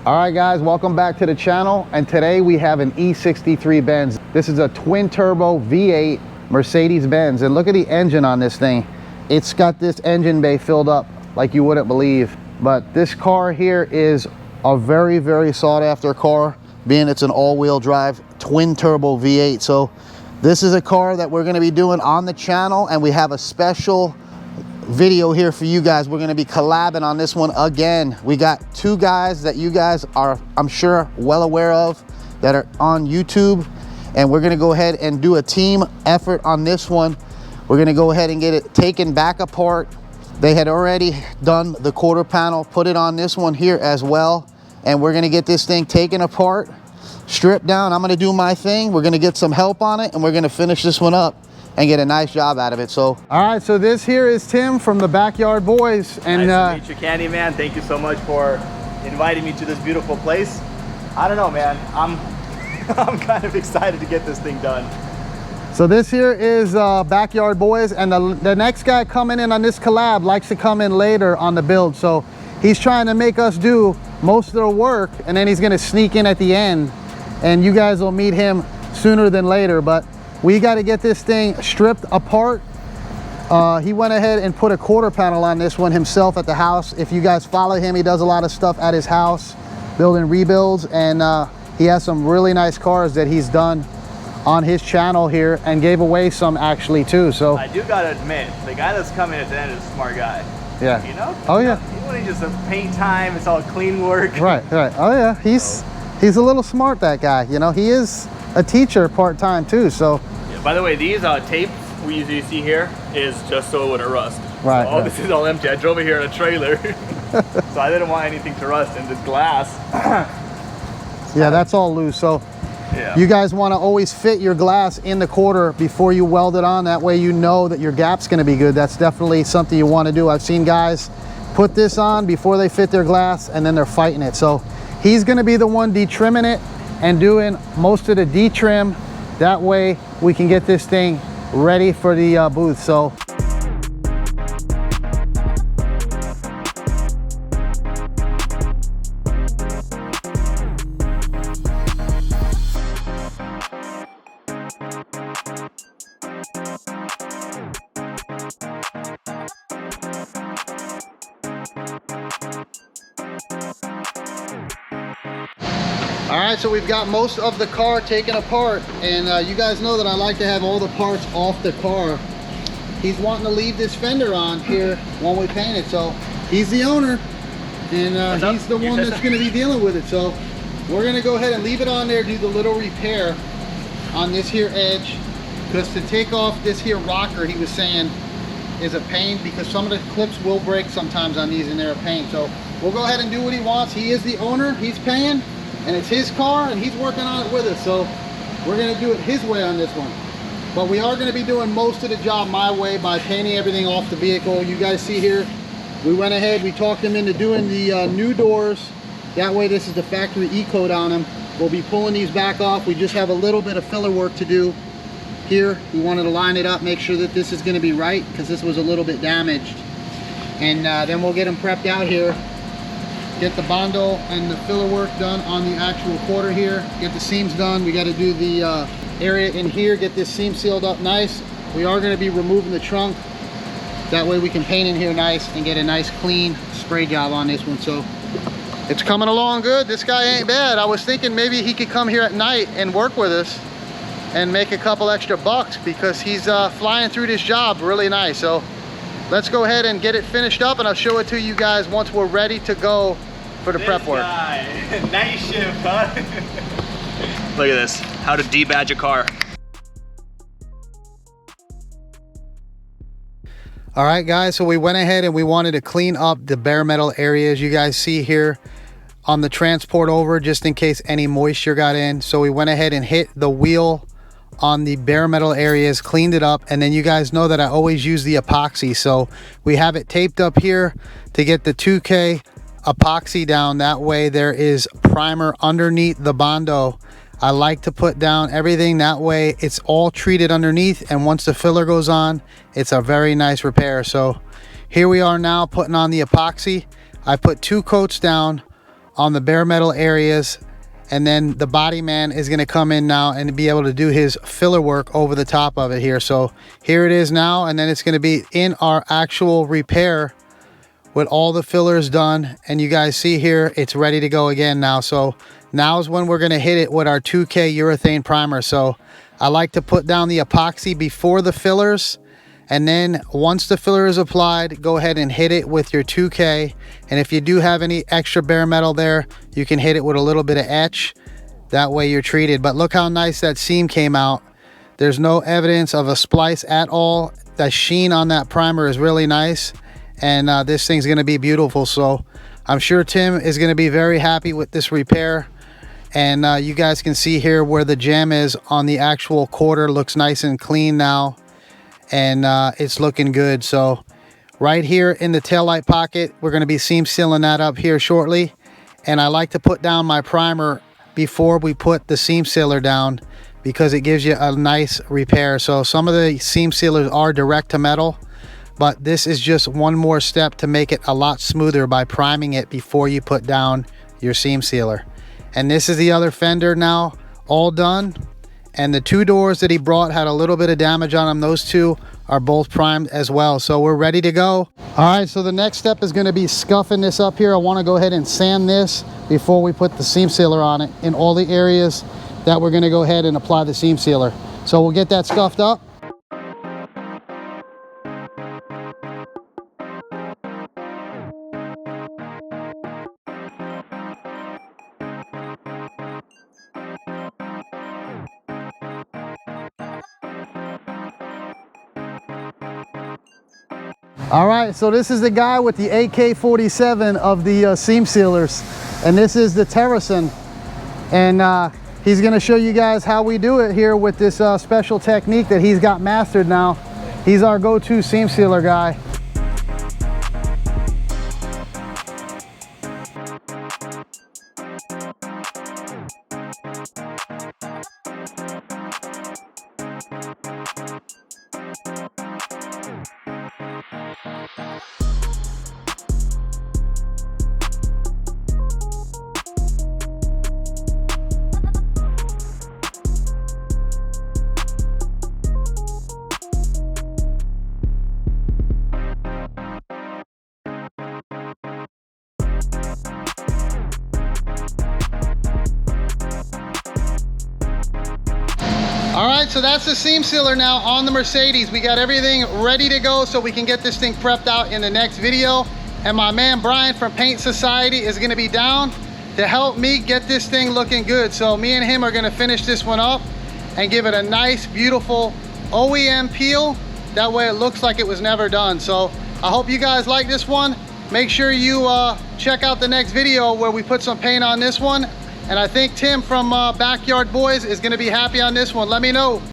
All right guys, welcome back to the channel, and today we have an E63 Benz. This is a twin turbo V8 Mercedes-Benz, and look at the engine on this thing. It's got this engine bay filled up like you wouldn't believe. But this car here is a very, very sought after car, being it's an all-wheel drive twin turbo V8. So this is a car that we're going to be doing on the channel, and we have a special video here for you guys. We're going to be collabing on this one again. We got two guys that you guys are, I'm sure, well aware of that are on YouTube, and we're going to go ahead and do a team effort on this one. We're going to go ahead and get it taken back apart. They had already done the quarter panel, put it on this one here as well, and we're going to get this thing taken apart, stripped down. I'm going to do my thing. We're going to get some help on it, and we're going to finish this one up and get a nice job out of it. So all right, so this here is Tim from the Backyard Boys, and nice to meet you, Candyman. Thank you so much for inviting me to this beautiful place. I don't know, man, I'm kind of excited to get this thing done. So this here is Backyard Boys, and the next guy coming in on this collab likes to come in later on the build, so he's trying to make us do most of the work, and then he's going to sneak in at the end, and you guys will meet him sooner than later. But we got to get this thing stripped apart. He went ahead and put a quarter panel on this one himself at the house. If you guys follow him, he does a lot of stuff at his house, building rebuilds, and he has some really nice cars that he's done on his channel here, and gave away some actually too. So I do gotta admit, the guy that's coming at the end is a smart guy. Yeah. You know? Oh yeah. You want just a paint time, it's all clean work. Right. Oh yeah. He's a little smart, that guy. You know, he is a teacher part-time too, so. Yeah, by the way, these tapes we usually see here is just so it wouldn't rust. Right. So this is all empty. I drove it here in a trailer. So I didn't want anything to rust, in this glass. Yeah, that's all loose. So yeah, you guys want to always fit your glass in the quarter before you weld it on. That way you know that your gap's going to be good. That's definitely something you want to do. I've seen guys put this on before they fit their glass, and then they're fighting it. So he's going to be the one de-trimming it and doing most of the de-trim. That way we can get this thing ready for the booth. So all right, so we've got most of the car taken apart, and you guys know that I like to have all the parts off the car. He's wanting to leave this fender on here when we paint it, so he's the owner, and he's the one that's going to be dealing with it. So we're going to go ahead and leave it on there, do the little repair on this here edge, because to take off this here rocker, he was saying, is a pain, because some of the clips will break sometimes on these, and they're a pain. So we'll go ahead and do what he wants. He is the owner, he's paying, and it's his car, and he's working on it with us. So we're going to do it his way on this one. But we are going to be doing most of the job my way by painting everything off the vehicle. You guys see here, we went ahead, we talked him into doing the new doors. That way, this is the factory E-coat on them. We'll be pulling these back off. We just have a little bit of filler work to do here. We wanted to line it up, make sure that this is going to be right, because this was a little bit damaged. And then we'll get them prepped out here, get the bondo and the filler work done on the actual quarter here, get the seams done. We got to do the area in here, get this seam sealed up nice. We are going to be removing the trunk. That way we can paint in here nice and get a nice clean spray job on this one. So it's coming along good. This guy ain't bad. I was thinking maybe he could come here at night and work with us and make a couple extra bucks, because he's flying through this job really nice. So let's go ahead and get it finished up, and I'll show it to you guys once we're ready to go for the prep work. Night shift, huh? Look at this, how to debadge a car. All right guys, so we went ahead and we wanted to clean up the bare metal areas you guys see here on the transport over, just in case any moisture got in. So we went ahead and hit the wheel on the bare metal areas, cleaned it up, and then you guys know that I always use the epoxy. So we have it taped up here to get the 2K epoxy down. That way there is primer underneath the bondo. I like to put down everything, that way it's all treated underneath, and once the filler goes on, it's a very nice repair. So here we are now putting on the epoxy. I put 2 coats down on the bare metal areas. And then the body man is going to come in now and be able to do his filler work over the top of it here. So here it is now, and then it's going to be in our actual repair with all the fillers done. And you guys see here, it's ready to go again now. So now is when we're going to hit it with our 2K urethane primer. So I like to put down the epoxy before the fillers, and then once the filler is applied, go ahead and hit it with your 2K. And if you do have any extra bare metal there, you can hit it with a little bit of etch. That way you're treated. But look how nice that seam came out. There's no evidence of a splice at all. The sheen on that primer is really nice, and this thing's going to be beautiful. So I'm sure Tim is going to be very happy with this repair. And you guys can see here where the jam is on the actual quarter. Looks nice and clean now, and it's looking good. So right here in the taillight pocket, we're going to be seam sealing that up here shortly. And I like to put down my primer before we put the seam sealer down, because it gives you a nice repair. So some of the seam sealers are direct to metal, but this is just one more step to make it a lot smoother by priming it before you put down your seam sealer. And this is the other fender now, all done. And the two doors that he brought had a little bit of damage on them. Those two are both primed as well. So we're ready to go. All right, so the next step is going to be scuffing this up here. I want to go ahead and sand this before we put the seam sealer on it in all the areas that we're going to go ahead and apply the seam sealer. So we'll get that scuffed up. All right, so this is the guy with the AK-47 of the seam sealers, and this is the Terrason, and he's going to show you guys how we do it here with this special technique that he's got mastered now. He's our go-to seam sealer guy. All right, so that's the seam sealer now on the Mercedes. We got everything ready to go so we can get this thing prepped out in the next video. And my man Brian from Paint Society is gonna be down to help me get this thing looking good. So me and him are gonna finish this one up and give it a nice, beautiful OEM peel. That way it looks like it was never done. So I hope you guys like this one. Make sure you check out the next video where we put some paint on this one. And I think Tim from Backyard Boys is gonna be happy on this one. Let me know.